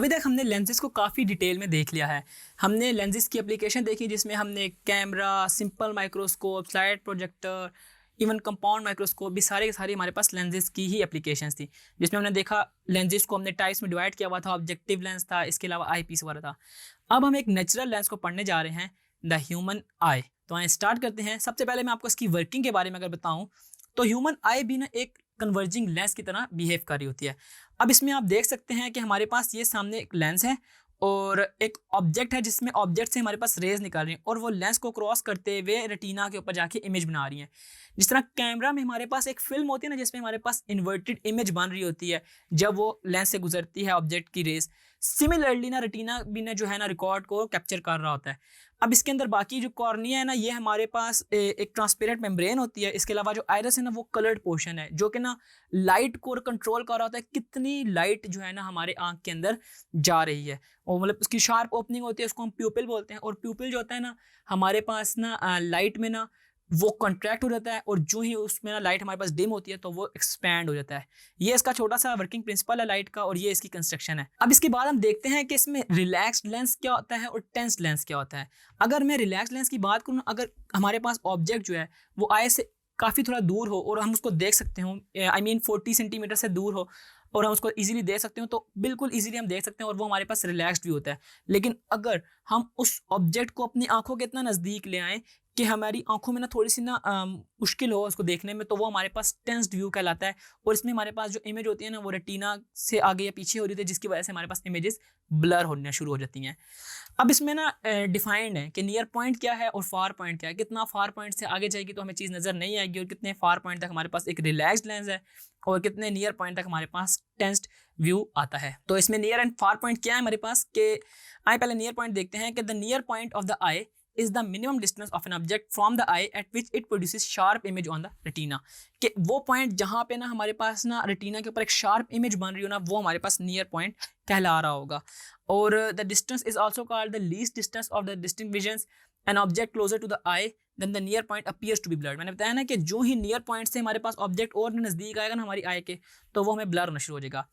अभी तक हमने लेंसेज को काफ़ी डिटेल में देख लिया है। हमने लेंसेज की एप्लीकेशन देखी जिसमें हमने camera, simple microscope, slide projector, even compound microscope भी सारे के सारे हमारे पास लेंसेज की ही एप्लीकेशंस थी, जिसमें हमने देखा लेंसेज को हमने टाइप्स में डिवाइड किया हुआ था। ऑब्जेक्टिव लेंस था, इसके अलावा आई पीस वाला था। अब हम एक नेचुरल लेंस को पढ़ने जा रहे हैं, द ह्यूमन आई। तो आइए स्टार्ट करते हैं। सबसे पहले मैं आपको इसकी वर्किंग के बारे में अगर बताऊं तो ह्यूमन आई भी ना एक कन्वर्जिंग लेंस की तरह बिहेव कर रही होती है। अब इसमें आप देख सकते हैं कि हमारे पास ये सामने एक लेंस है और एक ऑब्जेक्ट है, जिसमें ऑब्जेक्ट से हमारे पास रेज निकल रही हैं और वो लेंस को क्रॉस करते हुए रेटिना के ऊपर जाके इमेज बना रही हैं। जिस तरह कैमरा में हमारे पास एक फिल्म होती है ना, जिसमें हमारे पास इन्वर्टेड इमेज बन रही होती है जब वो लेंस से गुजरती है ऑब्जेक्ट की रेज। सिमिलरली ना रेटिना भी ना जो है ना रिकॉर्ड को कैप्चर कर रहा होता है। अब इसके अंदर बाकी जो कॉर्निया है ना, ये हमारे पास एक ट्रांसपेरेंट मेम्ब्रेन होती है। इसके अलावा जो आइरिस है ना, वो कलर्ड पोर्शन है जो कि ना लाइट को कंट्रोल कर रहा होता है, कितनी लाइट जो है ना हमारे आंख के अंदर जा रही है। और मतलब उसकी शार्प ओपनिंग होती है, उसको हम प्यूपिल बोलते हैं। और प्यूपिल जो होता है ना हमारे पास ना लाइट में ना वो कॉन्ट्रैक्ट हो जाता है और जो ही उसमें ना लाइट हमारे पास डिम होती है तो वो एक्सपैंड हो जाता है। ये इसका छोटा सा वर्किंग प्रिंसिपल है लाइट का और ये इसकी कंस्ट्रक्शन है। अब इसके बाद हम देखते हैं कि इसमें रिलैक्स्ड लेंस क्या होता है और टेंस लेंस क्या होता है। अगर मैं रिलैक्स लेंस की बात करूँ, अगर हमारे पास ऑब्जेक्ट जो है वो आई से काफ़ी थोड़ा दूर हो और हम उसको देख सकते हो, आई मीन 40 सेंटीमीटर से दूर हो और हम उसको इजीली देख सकते हो, तो बिल्कुल इजीली हम देख सकते हैं और वो हमारे पास रिलैक्स्ड भी होता है। लेकिन अगर हम उस ऑब्जेक्ट को अपनी आंखों के इतना नज़दीक ले आएँ कि हमारी आंखों में ना थोड़ी सी ना मुश्किल हो उसको देखने में, तो वो हमारे पास टेंस्ड व्यू कहलाता है। और इसमें हमारे पास जो इमेज होती है ना, वो रेटिना से आगे या पीछे हो रही होती है, जिसकी वजह से हमारे पास इमेजेस ब्लर होने शुरू हो जाती हैं। अब इसमें ना डिफाइंड है कि नियर पॉइंट क्या है और फार पॉइंट क्या है। कितना फार पॉइंट से आगे जाएगी तो हमें चीज़ नज़र नहीं आएगी, और कितने फार पॉइंट तक हमारे पास एक रिलैक्स्ड लेंस है और कितने नियर पॉइंट तक हमारे पास टेंस्ड व्यू आता है। तो इसमें नियर एंड फार पॉइंट क्या है हमारे पास, कि आइए पहले नियर पॉइंट देखते हैं कि the near point of the I is the minimum distance of an object from the eye at which it produces sharp image on the retina। कि वो पॉइंट जहाँ पे ना हमारे पास ना रेटिना के ऊपर एक शार्प इमेज बन रही हो ना, वो हमारे पास नियर पॉइंट कहला रहा होगा। और the distance is also called the least distance of the distinct visions an object closer to the eye then the near point appears to be blurred. मैंने बताया ना कि जो ही नियर पॉइंट से हमारे पास ऑब्जेक्ट और नज़दीक आएगा ना हमारी आई के, तो वो हमें ब्लर होना शुरू हो जाएगा।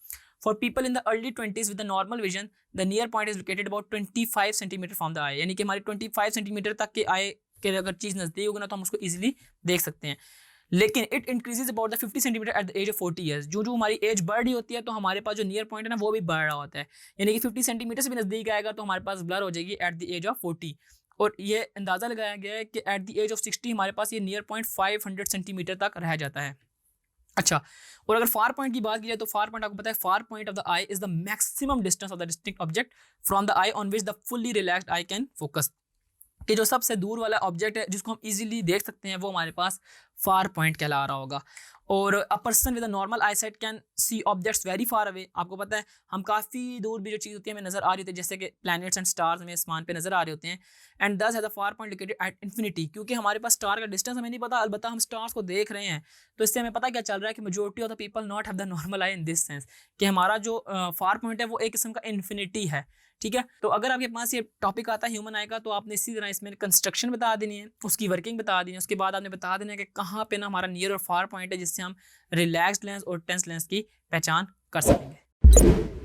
For people in the early 20s with the normal vision, the near point is located about 25 centimeter from the eye। यानी कि हमारी 25 सेंटीमीटर तक के आई के अगर चीज़ नज़दीक होगी ना तो हम उसको इजीली देख सकते हैं। लेकिन it increases about the 50 centimetre at the age of 40 years. जो हमारी एज बढ़ रही होती है तो हमारे पास जो नियर पॉइंट है ना वो भी बढ़ रहा होता है। यानी कि 50 सेंटीमीटर से भी नज़दीक आएगा तो हमारे पास ब्लर हो जाएगी एट द एज ऑफ 40। और ये अंदाज़ा लगाया गया है कि एट द एज ऑफ 60 हमारे पास ये नियर पॉइंट 500 सेंटीमीटर तक रह जाता है। अच्छा, और अगर फार पॉइंट की बात की जाए तो फार पॉइंट आपको पता है, far point of the I is the maximum distance of the distinct object from the I on which the fully relaxed I can focus. कि जो सबसे दूर वाला ऑब्जेक्ट है जिसको हम इजीली देख सकते हैं वो हमारे पास फार पॉइंट कहला रहा होगा। और a person with a normal I site can see objects very far away. आपको पता है हम काफ़ी दूर भी जो चीज़ होती है हमें नज़र आ रही होती है, जैसे कि प्लैनेट्स एंड स्टार्स हमें आसमान पे नज़र आ रहे होते हैं। एंड दस has a far point located at infinity. क्योंकि हमारे पास स्टार का डिस्टेंस हमें नहीं पता, अलबत्ता हम स्टार्स को देख रहे हैं, तो इससे हमें पता क्या चल रहा है कि majority of the people not have the normal I in this sense, कि हमारा जो फार पॉइंट है वो एक किस्म का इन्फिनिटी है। ठीक है, तो अगर आपके पास ये टॉपिक आता है ह्यूमन आई का, तो आपने इसी तरह इसमें कंस्ट्रक्शन बता देनी है, उसकी वर्किंग बता देनी है, उसके बाद आपने बता देना है कि कहाँ पे ना हमारा नियर और फार पॉइंट है जिससे हम रिलैक्स्ड लेंस और टेंस लेंस की पहचान कर सकेंगे।